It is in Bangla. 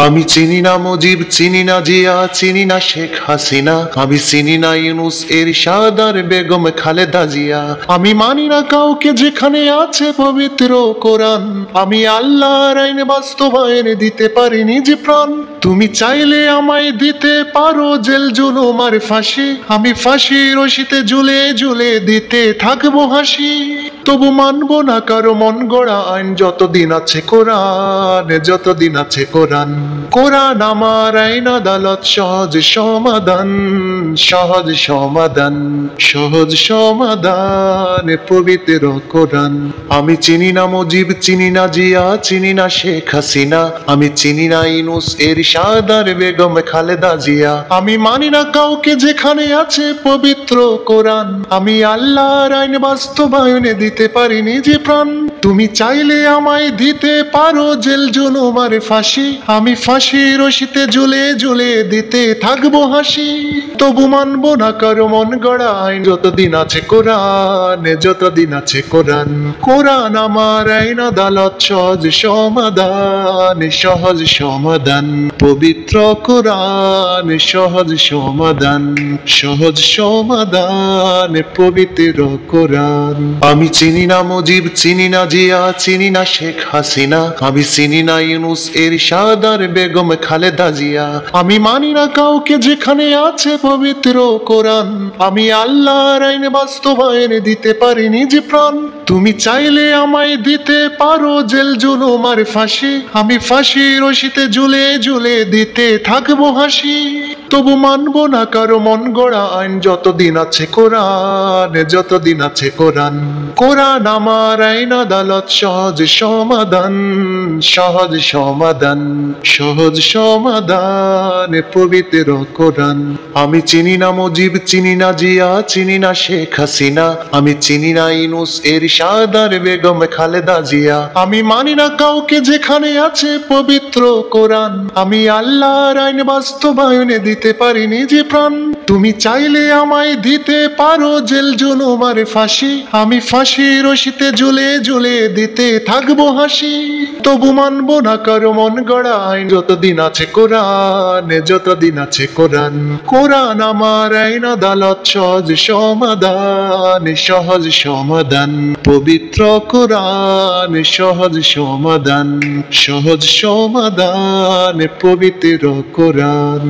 আমি চিনি না মুজিব, চিনি না জিয়া, চিনি না শেখ হাসিনা, আমি চিনি না ইউনুস এরশাদ আর বেগম খালেদা জিয়া। আমি মানি না কাউকে যেখানে আছে পবিত্র কোরআন। আমি আল্লাহর আইন বাস্তবায়ন দিতে পারি নিজ প্রাণ। তুমি চাইলে আমায় দিতে পারো জেল জুলুম আর ফাঁসি, আমি ফাঁসি রশিতে ঝুলে ঝুলে দিতে থাকবো হাসি। তবু মানবো না কারো মন গড়া আইন যতদিন আছে কোরআন, যতদিন আছে কোরআন। কোরআন আমার আইন আদালত, সহজ সমাধান, সহজ সমাধান, সহজ সমাধান, পবিত্র কোরআন। আমি চিনি না মুজিব, চিনি না জিয়া, চিনি না শেখ হাসিনা, আমি চিনি না ইউনুস এরশাদ আর বেগম খালেদা জিয়া। আমি মানি না কাউকে যেখানে আছে পবিত্র কোরআন। আমি আল্লাহর আইন বাস্তবায়নে দিতে পারি নিজ প্রাণ। তুমি চাইলে আমায় দিতে পারো জেল জুলুম আর ফাঁসি, আমি ফাঁসি রশিতে ঝুলে ঝুলে দিতে থাকবো হাসি। তবু মানবো না কারো মন গড়া আইন যতদিন আছে কোরআন, যতদিন আছে কোরআন। কোরআন আমার আইন আদালত, সহজ সমাধান, সহজ সমাধান, পবিত্র কোরআন, সহজ সমাধান, সহজ সমাধান, পবিত্র কোরআন। আমি চিনি না মুজিব, চিনি না জিয়া, চিনি না শেখ হাসিনা, আমি চিনি না ইউনুস এরশাদ আর বেগম খালেদা জিয়া। আমি মানি না কাউকে যেখানে আছে পবিত্র কোরআন। আমি আল্লাহর আইন বাস্তবায়নে দিতে পারি নিজ প্রাণ। তুমি চাইলে আমায় দিতে পারো জেল জুলুম আর ফাঁসি, আমি ফাঁসি রশিতে ঝুলে ঝুলে দিতে থাকবো হাসি। তবু মানবো না কারো মন গড়া আইন যতদিন আছে কোরআন, যতদিন আছে কোরআন। কোরআন আমার আইন আদালত, সহজ সমাধান, সহজ সমাধান, সহজ সমাধান, পবিত্র কোরআন। আমি চিনি না মুজিব, চিনি না জিয়া, চিনি না শেখ হাসিনা, আমি চিনি না ইউনুস এরশাদ আর বেগম খালেদা জিয়া। আমি মানি না কাউকে যেখানে আছে পবিত্র কোরআন। আমি আল্লাহর আইন বাস্তবায়নে দিতে পারি নিজ প্রাণ। তুমি চাইলে আমায় দিতে পারো জেল জুলুম আর ফাঁসি, আমি ফাঁসি রশিতে ঝুলে ঝুলে দিতে থাকবো হাসি। তবু মানবো না কারো মন গড়া আইন যতদিন আছে কোরআন, যতদিন আছে কোরআন। কোরআন আমার আইন আদালত, সহজ সমাধান, সহজ সমাধান, পবিত্র কোরআন, সহজ সমাধান, সহজ সমাধান, পবিত্র কোরআন।